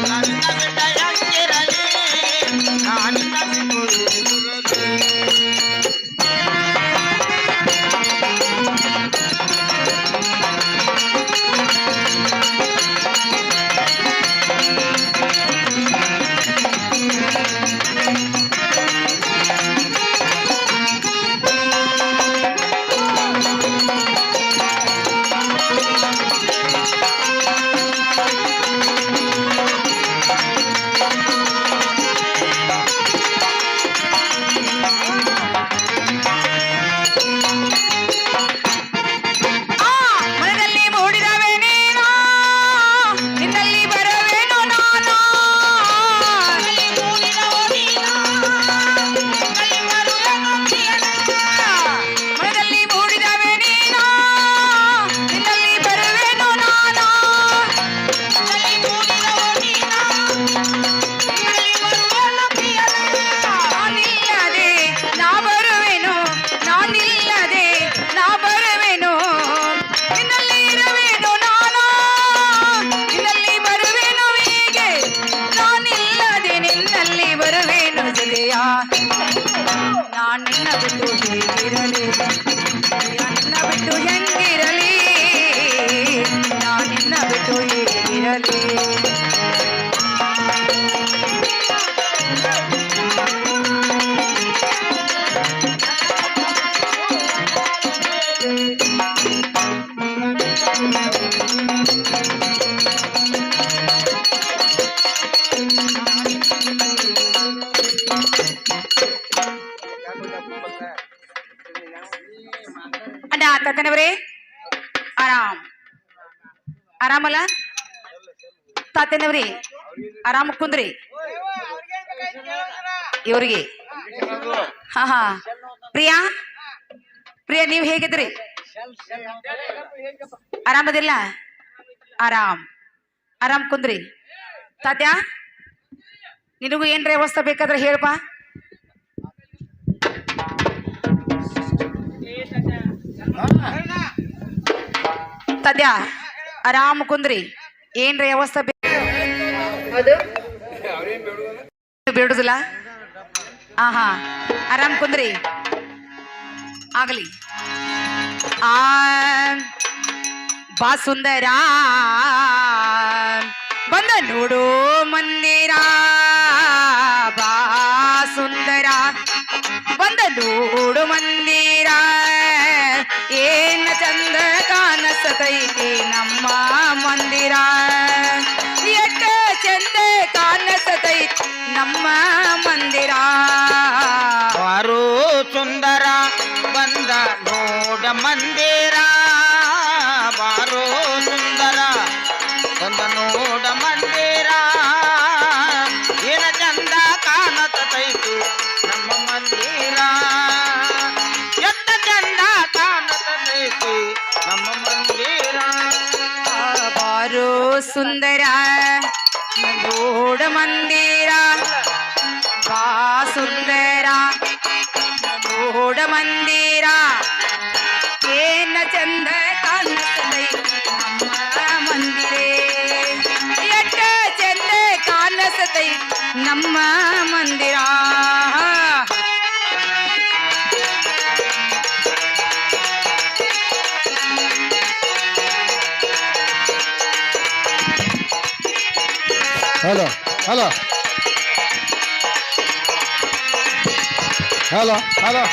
ನನ್ನ ಬಿಟ್ಟ ಹೆಂಗಿರಲಿ ನಾನಿನ್ನ ಬಿಟ್ಟು ಮನದಲ್ಲಿ ಮೂಡಿದವೆ ನೀನು ನಿನ್ನಲ್ಲಿ ಬರುವೆನು ನಾನು ಮನದಲ್ಲಿ ಮೂಡಿದವೆ ನೀನು ನಿನ್ನಲ್ಲಿ ಬರುವೆನು ನಾನು ನಾನಿಲ್ಲದೆ ನಾ ಬರುವೆನು ನಾನಿಲ್ಲದೆ ನಾ ಬರುವೆನು ನಿನ್ನಲ್ಲಿ ಇರುವೆನು ನಾನು ನಿನ್ನಲ್ಲಿ ಬರುವೆನು ಹೀಗೆ ನಾನಿಲ್ಲದೆ ನಿನ್ನಲ್ಲಿ ಬರುವೆನು ಜೊತೆಯ ನಾನಿನ್ನ ಬಿಟ್ಟು ಹೇಗಿರಲಿ ನಿನ್ನ ಬಿಟ್ಟು ಹೆಂಗಿರಲಿ ನಾನಿನ್ನ ಬಿಟ್ಟು ಹೇಗಿರಲಿ ಅಣ್ಣ ತಾತನವರೇ ಆರಾಮಲ್ಲ ತಾತನವ್ರಿ ಆರಾಮ ಕುಂದ್ರಿ ಇವ್ರಿಗೆ ಹಾ ಹಾ ಪ್ರಿಯಾ ಪ್ರಿಯಾ ನೀವ್ ಹೇಗಿದ್ರಿ ಆರಾಮದಿಲ್ಲ ಆರಾಮ್ ಕುಂದ್ರಿ ತಾತ್ಯ ನಿನಗೂ ಏನ್ರ ವ್ಯವಸ್ಥೆ ಬೇಕಾದ್ರೆ ಹೇಳ್ಪ ತಾತ್ಯ ಆರಾಮ್ ಕುಂದ್ರಿ ಏನ್ರ ವ್ಯವಸ್ಥೆ ಹೌದು ಬೇಡುದಿಲ್ಲ ಹಾ ಆರಾಮ್ ಕುಂದ್ರಿ ಆಗಲಿ ಬಾ ಸುಂದರ ಬಂದ ನೋಡು ಮಂದಿರ ಬಾ ಸುಂದರ ಬಂದ ನೋಡು ಮಂದಿರ ಏನ ಚಂದ ಕಾಣಿಸತೈತಿ ನಮ್ಮ ಮಂದಿರ ಎಷ್ಟ ಚಂದ ಕಾಣಿಸತೈತಿ ನಮ್ಮ ಮಂದಿರ ಬಾರೋ ಸುಂದರ ಬಂದ ನೋಡ ಮಂದಿರ ಬಾರೋ ಸುಂದರ ಬಂದ ನೋಡ ಮಂದಿರ ಏನ ಚಂದ ಕಾಣತೈತು ನಮ್ಮ ಮಂದಿರ ಎತ್ತ ಚಂದ ಕಾಣತೈತಿ ನಮ್ಮ ಮಂದಿರ ಬಾರೋ ಸುಂದರ ನೋಡ ಮಂದಿರ ಬಾ ಸುಂದರ ನೋಡ ಮಂದಿರ ಏನ ಚಂದ ಕಾಣಿಸತೈತಿ ನಮ್ಮ ಮಂದಿರೇ ಎಷ್ಟ ಚಂದ ಕಾಣಿಸತೈತಿ ನಮ್ಮ ಮಂದಿರ hello hello hello hello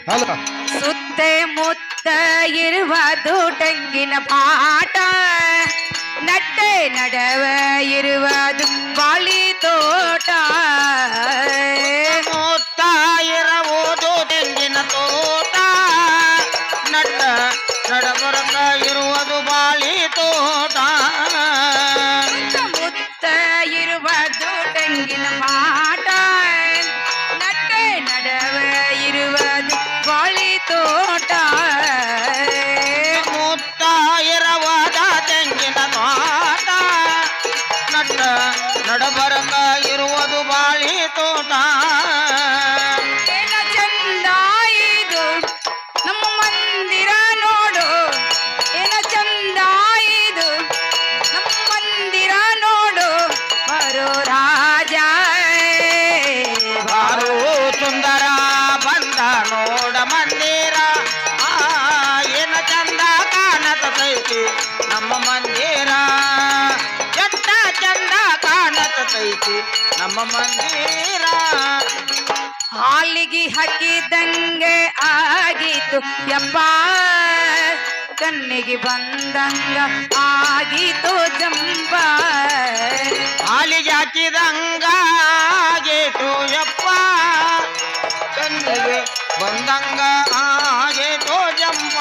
hello ಸುತ್ತ ಮುತ್ತ ಇರುವುದು ತೆಂಗಿನ ಪಾಟ ನಟ್ಟೆ ನಡವ ಇರುವುದು ಬಾಳಿ ತೋಟ ಮುತ್ತ ಇರುವುದು ತೆಂಗಿನ ತೋಟ ನಟ್ಟ ನಡಬರಕ ಇರುವುದು ಬಾಳಿ ತೋಟ ಮುತ್ತ ಇರುವುದು ತೆಂಗಿನ ಪಾಟ ನಟ್ಟೆ ನಡವ ಇರುವುದು ಬಾಳಿ ತೋಟ ಮುತ್ತ ಇರುವುದ ತೆಂಗಿನ ತೋಟ ನಟ್ಟ ನಡಬರಕ ಇರುವುದು ಬಾಳಿ ತೋಟ ಏನ ಚಂದ ಇದು ನಮ್ಮ ನಮ್ಮ ಮಂದಿರ ಹಾಲಿಗೆ ಹಾಕಿದಂಗೆ ಆಗಿತು ಯಪ್ಪ ಕಣ್ಣಿಗೆ ಬಂದಂಗ ಆಗಿತು ಜಂಬ ಹಾಲಿಗೆ ಹಾಕಿದಂಗ ಆಗೇತು ಯಪ್ಪ ಕಣ್ಣಿಗೆ ಬಂದಂಗ ಆಗೇತು ಜಂಪ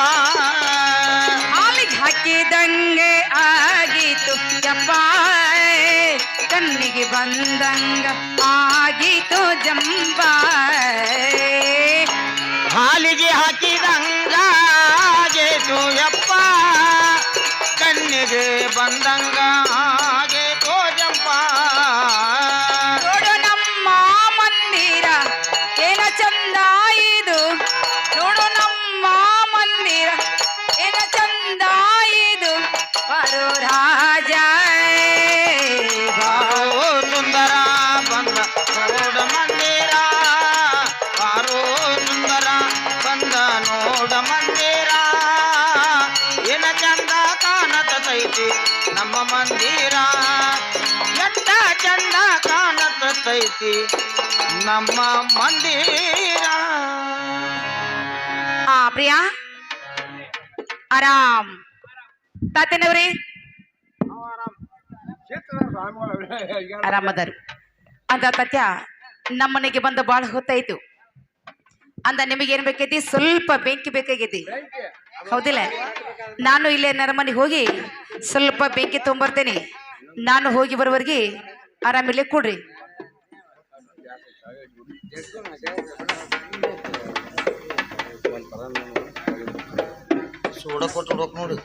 ಹಾಲಿಗೆ ಹಾಕಿದಂಗೆ ಆಗಿತು ಯಪ್ಪ ಕಣ್ಣಿಗೆ ಬಂದಂಗ ಆಗಿತು ಜಂಬ ಹಾಲಿಗೆ ಹಾಕಿದಂಗ ಆಗೇತು ಯಪ್ಪ ಕಣ್ಣಿಗೆ ಬಂದಂಗ ಆಗೇತು ಜಂಪ ನೋಡು ನಮ್ಮ ಮಂದಿರ ಏನ ಚಂದ ಇದು ನೋಡು ನಮ್ಮ ಮಂದಿರ ಏನ ಚಂದ ಇದು ಬರೋ ರಾಜ ಬಾರೋ ಸುಂದರ ಬಂದ ನೋಡ ಮಂದಿರ ಬಾರೋ ಸುಂದರ ಬಂದ ನೋಡ ಮಂದಿರ ಏನ ಚಂದ ಕಾಣತೈತಿ ನಮ್ಮ ಮಂದಿರ ಎಷ್ಟ ಚಂದ ಕಾಣತೈತಿ ನಮ್ಮ ಮಂದಿರ ಪ್ರಿಯಾ ಆರಾಮ್ ತಾತನವ್ರಿ ಆರಾಮದಾರಿ ಅಂದ ತತ್ಯ ನಮ್ಮನೆಗೆ ಬಂದ ಬಾಳ ಹೊತ್ತಾಯ್ತು ಅಂದ ನಿಮಗೇನ್ ಬೇಕೈತಿ ಸ್ವಲ್ಪ ಬೆಂಕಿ ಬೇಕಾಗೈತಿ ಹೌದಿಲ್ಲ ನಾನು ಇಲ್ಲೇ ನರಮನೆಗೆ ಹೋಗಿ ಸ್ವಲ್ಪ ಬೆಂಕಿ ತೊಗೊಂಬರ್ತೇನೆ ನಾನು ಹೋಗಿ ಬರೋವರೆಗೆ ಆರಾಮಿಲ್ಲೇ ಕೊಡ್ರಿ ಸೋಡ ಕೊಟ್ಟು ನೋಡಿ